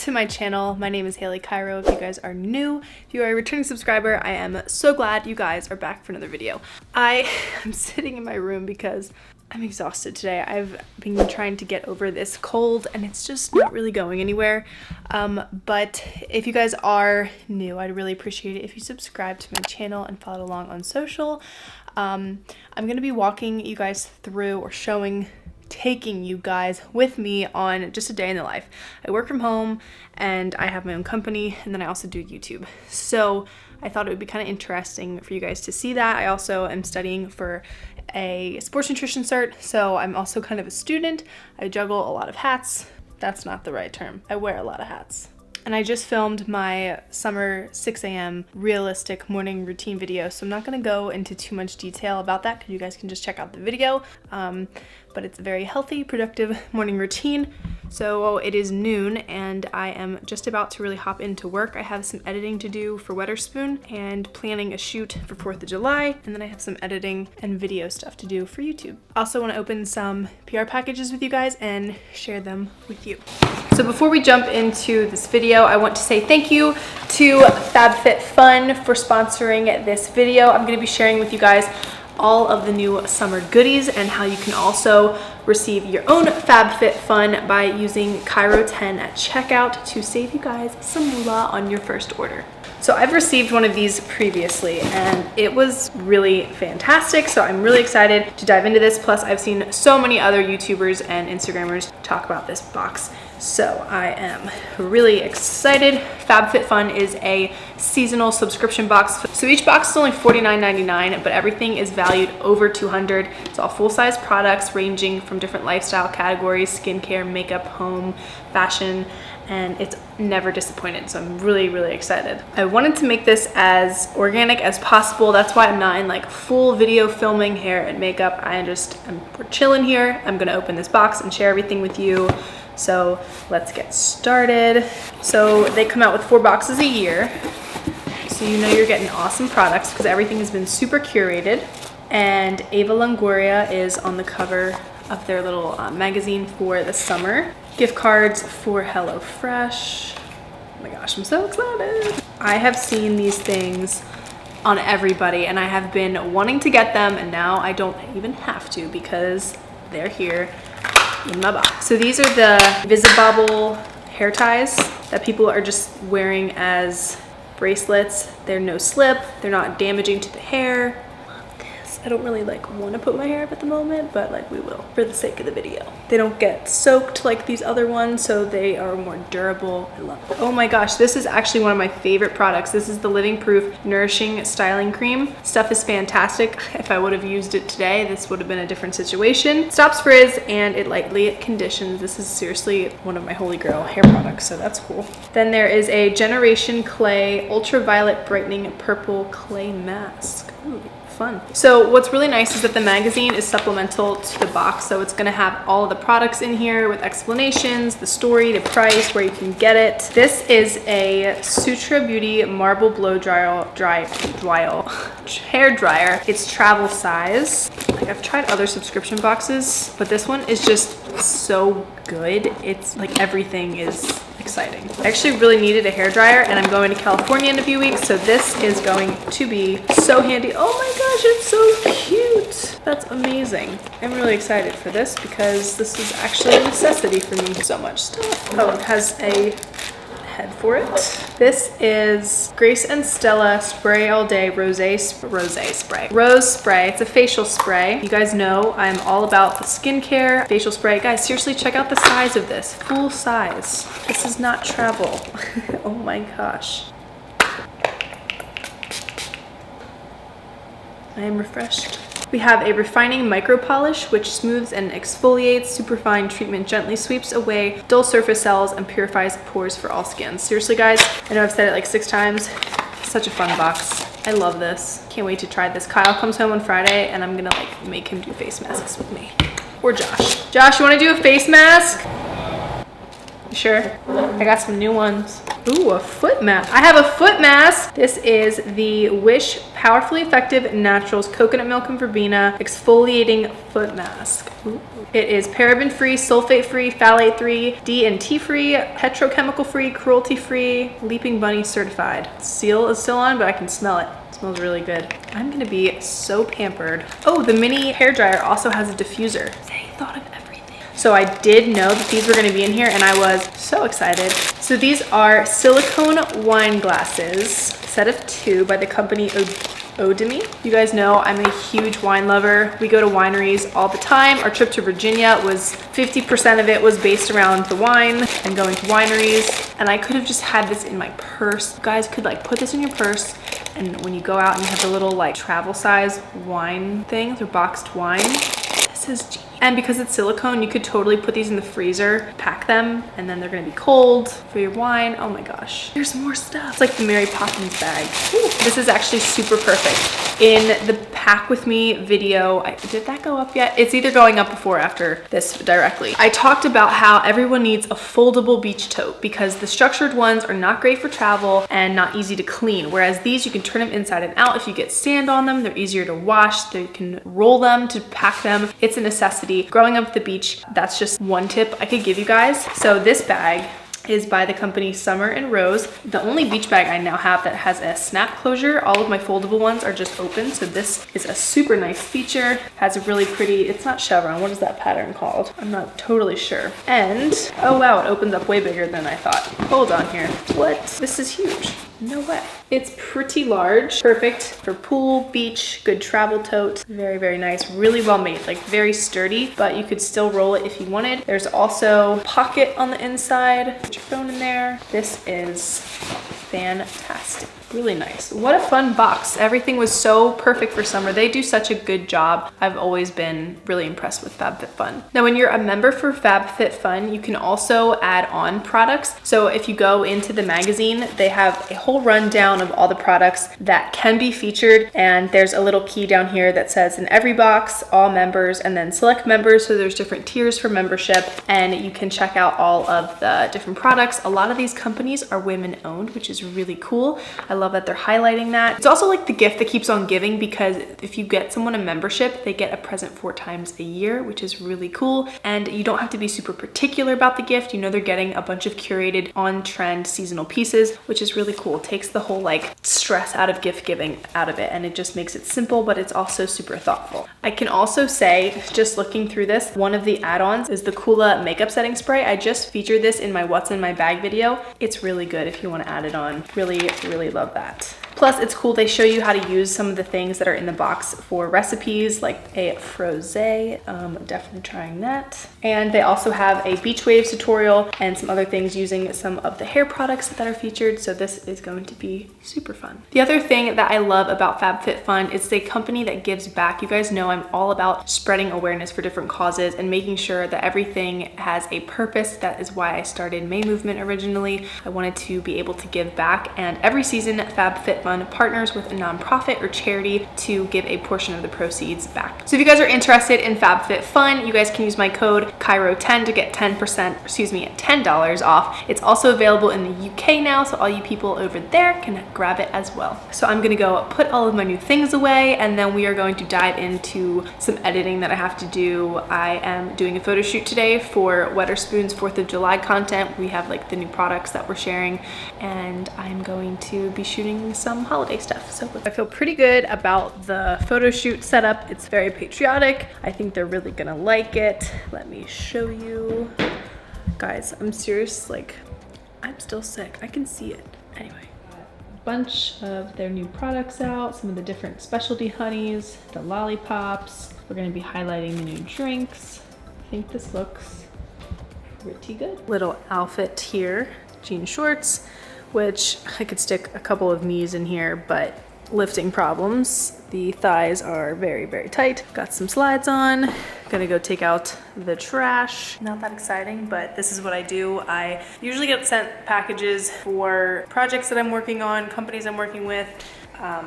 to my channel. My name is Haley Cairo. If you guys are new, if you are a returning subscriber, I am so glad you guys are back for another video. I am sitting in my room because I'm exhausted today. I've been trying to get over this cold and it's just not really going anywhere. But if you guys are new, I'd really appreciate it if you subscribe to my channel and follow along on social. I'm going to be walking you guys through or taking you guys with me on just a day in the life. I work from home and I have my own company, and then I also do YouTube. So I thought it would be kind of interesting for you guys to see that. I also am studying for a sports nutrition cert, so I'm also kind of a student. I juggle a lot of hats. That's not the right term. I wear a lot of hats. And I just filmed my summer 6 a.m. realistic morning routine video, so I'm not going to go into too much detail about that because you guys can just check out the video. But it's a very healthy, productive morning routine. So it is noon and I am just about to really hop into work. I have some editing to do for Weatherspoon and planning a shoot for 4th of July. And then I have some editing and video stuff to do for YouTube. Also want to open some PR packages with you guys and share them with you. So before we jump into this video, I want to say thank you to FabFitFun for sponsoring this video. I'm going to be sharing with you guys all of the new summer goodies and how you can also receive your own FabFitFun by using Cairo 10 at checkout to save you guys some moolah on your first order. So I've received one of these previously and it was really fantastic. So I'm really excited to dive into this. Plus I've seen so many other YouTubers and Instagrammers talk about this box. So I am really excited. FabFitFun is a seasonal subscription box. So each box is only $49.99, but everything is valued over $200. It's all full-size products ranging from different lifestyle categories, skincare, makeup, home, fashion, and it's never disappointed. So I'm really, really excited. I wanted to make this as organic as possible. That's why I'm not in like full video filming hair and makeup. We're chilling here. I'm gonna open this box and share everything with you. So let's get started. So they come out with 4 boxes a year. So you know you're getting awesome products because everything has been super curated. And Ava Longoria is on the cover of their little magazine for the summer. Gift cards for HelloFresh. Oh my gosh, I'm so excited. I have seen these things on everybody and I have been wanting to get them, and now I don't even have to because they're here in my box. So these are the Visibobble hair ties that people are just wearing as bracelets. They're no slip, they're not damaging to the hair. I don't really want to put my hair up at the moment, but we will for the sake of the video. They don't get soaked like these other ones, so they are more durable. I love it. Oh my gosh, this is actually one of my favorite products. This is the Living Proof Nourishing Styling Cream. Stuff is fantastic. If I would have used it today, this would have been a different situation. Stops frizz and it lightly conditions. This is seriously one of my holy grail hair products, so that's cool. Then there is a Generation Clay Ultraviolet Brightening Purple Clay Mask. Ooh. Fun. So what's really nice is that the magazine is supplemental to the box, so it's going to have all of the products in here with explanations, the story, the price, where you can get it. This is a Sutra Beauty Marble Blow hair dryer. It's travel size. I've tried other subscription boxes, but this one is just so good. It's everything is exciting. I actually really needed a hair dryer and I'm going to California in a few weeks, so this is going to be so handy. Oh my gosh, it's so cute. That's amazing. I'm really excited for this because this is actually a necessity for me. So much stuff. Oh, it has a head for it. This is Grace and Stella Spray All Day Rose Spray. It's a facial spray. You guys know I'm all about the skincare facial spray. Guys, seriously, check out the size of this. Full size. This is not travel. Oh my gosh. I am refreshed. We have a refining micro polish, which smooths and exfoliates. Superfine treatment gently sweeps away dull surface cells and purifies pores for all skins. Seriously, guys, I know I've said it 6 times. Such a fun box. I love this. Can't wait to try this. Kyle comes home on Friday and I'm gonna make him do face masks with me. Or Josh. Josh, you wanna do a face mask? You sure? I got some new ones. Ooh, a foot mask. I have a foot mask. This is the Wish Powerfully Effective Naturals Coconut Milk and Verbena Exfoliating Foot Mask. Ooh. It is paraben-free, sulfate-free, phthalate-free, D&T-free, petrochemical-free, cruelty-free, Leaping Bunny certified. Seal is still on, but I can smell it. It smells really good. I'm gonna be so pampered. Oh, the mini hairdryer also has a diffuser. They thought of everything. So I did know that these were gonna be in here and I was so excited. So these are silicone wine glasses, set of 2 by the company Odemy. You guys know I'm a huge wine lover. We go to wineries all the time. Our trip to Virginia was 50% of it was based around the wine and going to wineries. And I could have just had this in my purse. You guys could like put this in your purse, and when you go out and you have the little like travel size wine things or boxed wine, this is genius. And because it's silicone, you could totally put these in the freezer, pack them, and then they're gonna be cold for your wine. Oh my gosh, there's more stuff. It's like the Mary Poppins bag. Ooh, this is actually super perfect. In the pack with me video, did that go up yet? It's either going up before or after this directly. I talked about how everyone needs a foldable beach tote because the structured ones are not great for travel and not easy to clean. Whereas these, you can turn them inside and out. If you get sand on them, they're easier to wash. They can roll them to pack them. It's a necessity. Growing up at the beach, that's just one tip I could give you guys. So this bag is by the company Summer and Rose. The only beach bag I now have that has a snap closure. All of my foldable ones are just open. So this is a super nice feature. Has a really pretty, it's not chevron. What is that pattern called? I'm not totally sure. And, oh wow, it opens up way bigger than I thought. Hold on here. What? This is huge. No way. It's pretty large, perfect for pool, beach, good travel tote. Very, very nice, really well made, like very sturdy, but you could still roll it if you wanted. There's also a pocket on the inside. Put your phone in there. This is fantastic. Really nice. What a fun box. Everything was so perfect for summer. They do such a good job. I've always been really impressed with FabFitFun. Now, when you're a member for FabFitFun, you can also add on products. So if you go into the magazine, they have a whole rundown of all the products that can be featured. And there's a little key down here that says in every box, all members, and then select members. So there's different tiers for membership, and you can check out all of the different products. A lot of these companies are women owned, which is really cool. I love that they're highlighting that. It's also like the gift that keeps on giving, because if you get someone a membership, they get a present 4 times a year, which is really cool. And you don't have to be super particular about the gift. You know, they're getting a bunch of curated on-trend seasonal pieces, which is really cool. It takes the whole like stress out of gift giving out of it, and it just makes it simple, but it's also super thoughtful. I can also say, just looking through this, one of the add-ons is the Kula makeup setting spray. I just featured this in my What's in My Bag video. It's really good if you want to add it on. Really, really love that. Plus, it's cool, they show you how to use some of the things that are in the box for recipes, like a frosé. Definitely trying that. And they also have a beach waves tutorial and some other things using some of the hair products that are featured. So this is going to be super fun. The other thing that I love about FabFitFun is a company that gives back. You guys know I'm all about spreading awareness for different causes and making sure that everything has a purpose. That is why I started May Movement originally. I wanted to be able to give back, and every season FabFitFun partners with a nonprofit or charity to give a portion of the proceeds back. So if you guys are interested in FabFitFun, you guys can use my code Cairo10 to get $10 off. It's also available in the UK now, so all you people over there can grab it as well. So I'm gonna go put all of my new things away, and then we are going to dive into some editing that I have to do. I am doing a photo shoot today for Wetherspoon's 4th of July content. We have like the new products that we're sharing, and I'm going to be shooting some holiday stuff. So I feel pretty good about the photo shoot setup. It's very patriotic. I think they're really gonna like it. Let me show you. Guys, I'm serious, like, I'm still sick. I can see it. Anyway. A bunch of their new products out, some of the different specialty honeys, the lollipops. We're gonna be highlighting the new drinks. I think this looks pretty good. Little outfit here, jean shorts, which I could stick a couple of knees in here, but lifting problems. The thighs are very, very tight. Got some slides on. Gonna go take out the trash. Not that exciting, but this is what I do. I usually get sent packages for projects that I'm working on, companies I'm working with.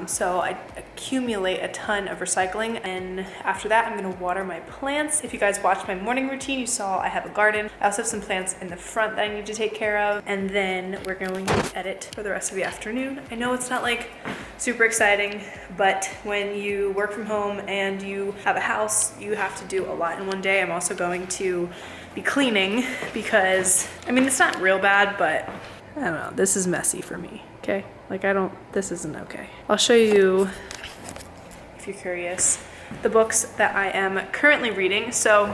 So I accumulate a ton of recycling, and after that I'm gonna water my plants. If you guys watched my morning routine, you saw I have a garden. I also have some plants in the front that I need to take care of, and then we're going to edit for the rest of the afternoon. I know it's not like super exciting, but when you work from home and you have a house, you have to do a lot in one day. I'm also going to be cleaning because, I mean, it's not real bad, but I don't know, this is messy for me, okay? Like this isn't okay. I'll show you, if you're curious, the books that I am currently reading. So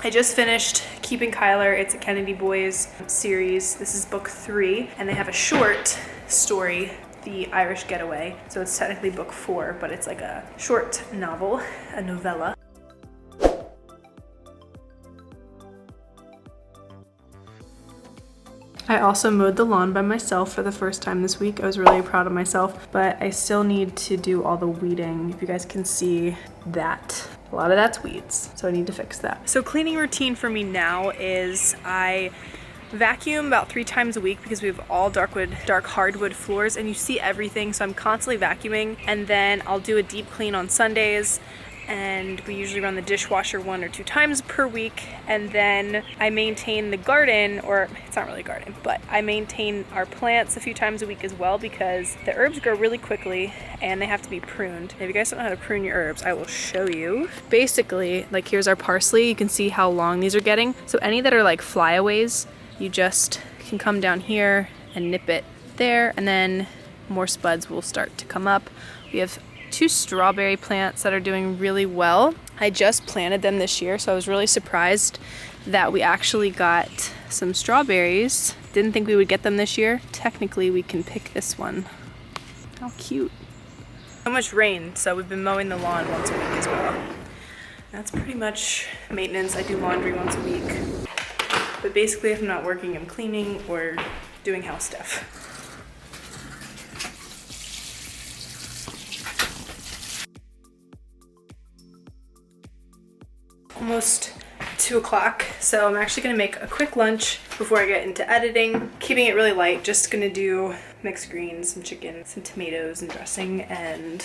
I just finished Keeping Kyler. It's a Kennedy Boys series. This is book 3, and they have a short story, The Irish Getaway. So it's technically book 4, but it's like a short novel, a novella. I also mowed the lawn by myself for the first time this week. I was really proud of myself, but I still need to do all the weeding. If you guys can see that, a lot of that's weeds, so I need to fix that. So cleaning routine for me now is I vacuum about 3 times a week because we have all dark hardwood floors, and you see everything, so I'm constantly vacuuming. And then I'll do a deep clean on Sundays, and we usually run the dishwasher 1 or 2 times per week. And then I maintain the garden, or it's not really a garden, but I maintain our plants a few times a week as well, because the herbs grow really quickly and they have to be pruned. If you guys don't know how to prune your herbs, I will show you. Basically, like, here's our parsley. You can see how long these are getting. So any that are like flyaways, you just can come down here and nip it there, and then more spuds will start to come up. We have 2 strawberry plants that are doing really well. I just planted them this year, so I was really surprised that we actually got some strawberries. Didn't think we would get them this year. Technically, we can pick this one. How cute. So much rain, so we've been mowing the lawn once a week as well. That's pretty much maintenance. I do laundry once a week. But basically, if I'm not working, I'm cleaning or doing house stuff. Almost 2 o'clock, so I'm actually gonna make a quick lunch before I get into editing. Keeping it really light, just gonna do mixed greens, some chicken, some tomatoes and dressing, and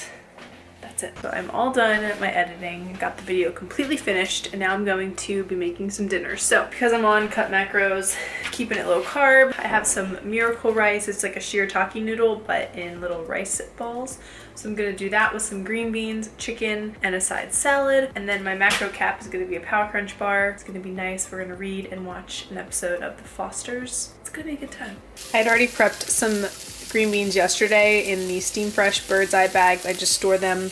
that's it. So I'm all done at my editing, got the video completely finished, and now I'm going to be making some dinner. So because I'm on cut macros, keeping it low carb, I have some Miracle rice. It's like a shirataki noodle, but in little rice balls. So I'm gonna do that with some green beans, chicken, and a side salad. And then my macro cap is gonna be a Power Crunch bar. It's gonna be nice. We're gonna read and watch an episode of The Fosters. It's gonna be a good time. I had already prepped some green beans yesterday in these Steam Fresh Bird's Eye bags. I just store them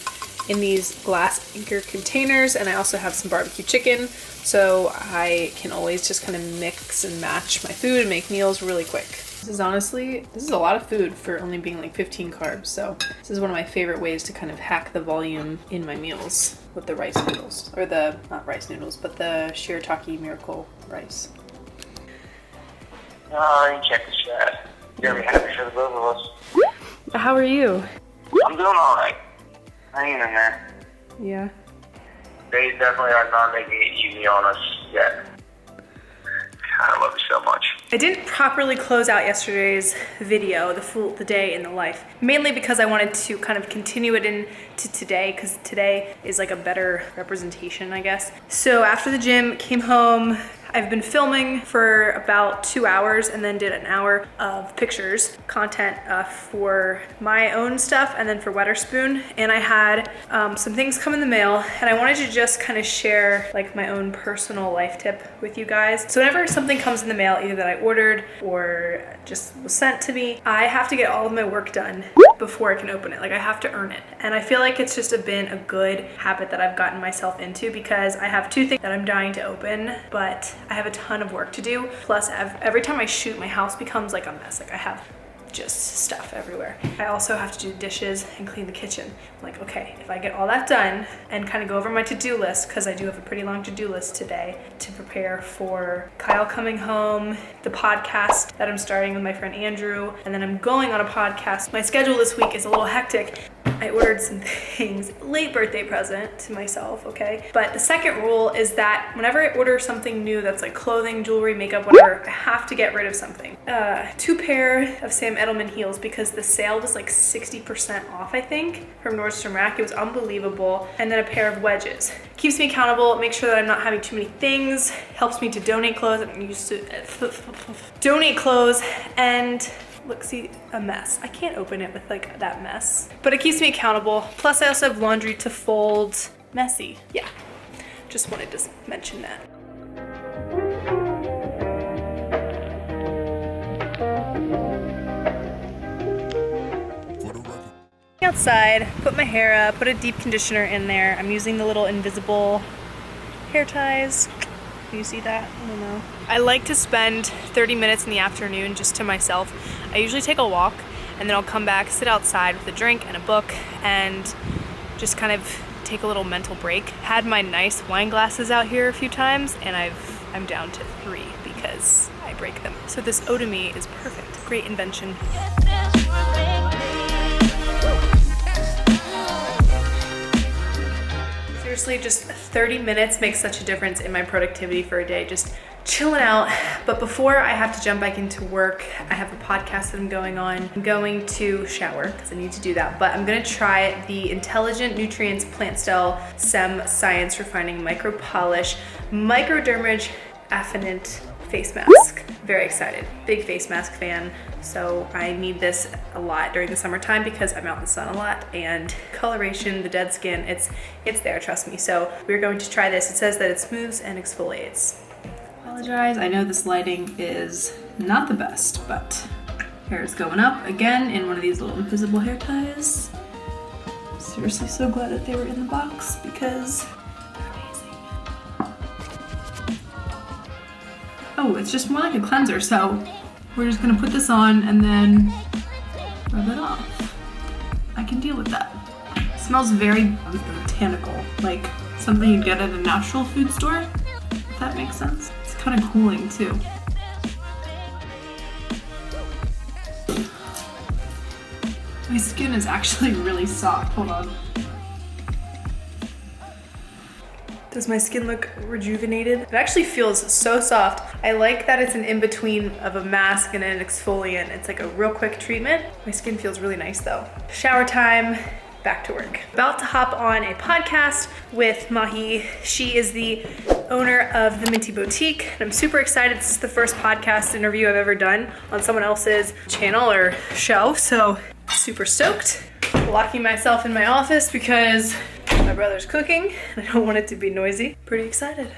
in these glass anchor containers, and I also have some barbecue chicken, so I can always just kind of mix and match my food and make meals really quick. This is a lot of food for only being like 15 carbs, so this is one of my favorite ways to kind of hack the volume in my meals with the rice noodles, or the, not rice noodles, but the shirataki Miracle rice. Oh, you check the chat. You're gonna be happy for the both of us. How are you? I'm doing alright. Hanging in there. Yeah. They definitely are not making it easy on us yet. I love you so much. I didn't properly close out yesterday's video, the day in the life, mainly because I wanted to kind of continue it into today, because today is like a better representation, I guess. So after the gym, came home. I've been filming for about 2 hours and then did an hour of pictures, content for my own stuff and then for Weatherspoon. And I had some things come in the mail, and I wanted to just kind of share like my own personal life tip with you guys. So whenever something comes in the mail, either that I ordered or just was sent to me, I have to get all of my work done before I can open it. Like, I have to earn it. And I feel like it's just been a good habit that I've gotten myself into, because I have 2 things that I'm dying to open, but I have a ton of work to do. Plus, every time I shoot, my house becomes like a mess. Like, I have just stuff everywhere. I also have to do dishes and clean the kitchen. I'm like, okay, if I get all that done and kind of go over my to-do list, because I do have a pretty long to-do list today to prepare for Kyle coming home, the podcast that I'm starting with my friend Andrew, and then I'm going on a podcast. My schedule this week is a little hectic. I ordered some things, late birthday present to myself, okay? But the second rule is that whenever I order something new that's like clothing, jewelry, makeup, whatever, I have to get rid of something. 2 pair of Sam Edelman heels because the sale was like 60% off, I think, from Nordstrom Rack. It was unbelievable. And then a pair of wedges. Keeps me accountable, makes sure that I'm not having too many things, helps me to donate clothes. I'm used to donate clothes, and look, see, a mess. I can't open it with like that mess, but it keeps me accountable. Plus I also have laundry to fold. Messy, yeah. Just wanted to mention that. Outside, put my hair up, put a deep conditioner in there. I'm using the little invisible hair ties. Can you see that? I don't know. I like to spend 30 minutes in the afternoon just to myself. I usually take a walk and then I'll come back, sit outside with a drink and a book and just kind of take a little mental break. Had my nice wine glasses out here a few times and I'm down to 3 because I break them. So this Otomy is perfect. Great invention. Seriously, just 30 minutes makes such a difference in my productivity for a day, just chilling out. But before I have to jump back into work, I have a podcast that I'm going on. I'm going to shower because I need to do that, but I'm gonna try the Intelligent Nutrients Plant Cell SEM Science Refining Micro Polish Microdermage Affinant face mask. Very excited, big face mask fan. So I need this a lot during the summertime because I'm out in the sun a lot, and coloration, the dead skin, it's there, trust me. So we're going to try this. It says that it smooths and exfoliates. Apologize, I know this lighting is not the best, but hair is going up again in one of these little invisible hair ties. Seriously, so glad that they were in the box because they're amazing. Oh, it's just more like a cleanser, so we're just gonna put this on and then rub it off. I can deal with that. It smells very botanical, like something you'd get at a natural food store, if that makes sense. It's kind of cooling too. My skin is actually really soft. Hold on. Does my skin look rejuvenated? It actually feels so soft. I like that it's an in-between of a mask and an exfoliant. It's like a real quick treatment. My skin feels really nice though. Shower time, back to work. About to hop on a podcast with Mahi. She is the owner of the Minty Boutique, and I'm super excited. This is the first podcast interview I've ever done on someone else's channel or show, so super stoked. Locking myself in my office because my brother's cooking and I don't want it to be noisy. Pretty excited.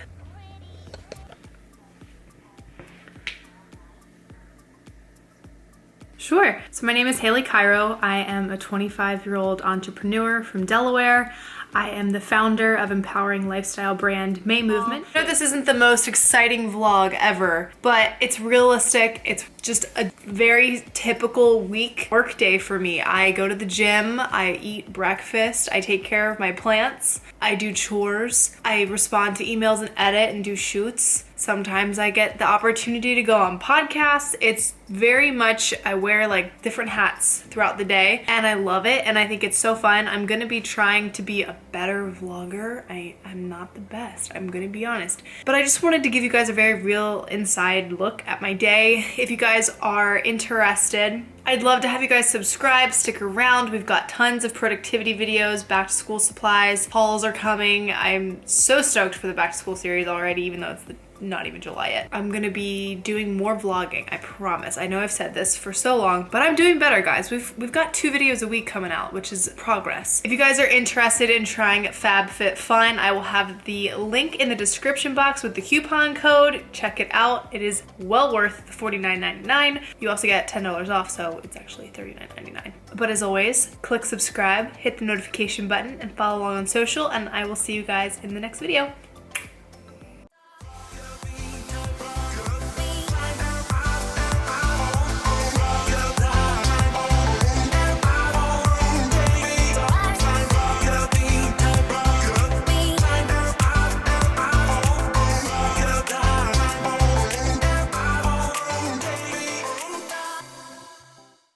Sure. So my name is Haley Cairo. I am a 25-year-old entrepreneur from Delaware. I am the founder of empowering lifestyle brand May Movement. I know this isn't the most exciting vlog ever, but it's realistic. It's just a very typical work day for me. I go to the gym, I eat breakfast, I take care of my plants, I do chores, I respond to emails and edit and do shoots. Sometimes I get the opportunity to go on podcasts. It's very much, I wear like different hats throughout the day and I love it and I think it's so fun. I'm gonna be trying to be a better vlogger. I'm not the best, I'm gonna be honest. But I just wanted to give you guys a very real inside look at my day. If you guys are interested, I'd love to have you guys subscribe, stick around. We've got tons of productivity videos, back to school supplies, hauls are coming. I'm so stoked for the back to school series already, even though it's not even July yet. I'm gonna be doing more vlogging, I promise. I know I've said this for so long, but I'm doing better, guys. We've got 2 videos a week coming out, which is progress. If you guys are interested in trying FabFitFun, I will have the link in the description box with the coupon code. Check it out. It is well worth the $49.99. You also get $10 off, so it's actually $39.99. But as always, click subscribe, hit the notification button, and follow along on social, and I will see you guys in the next video.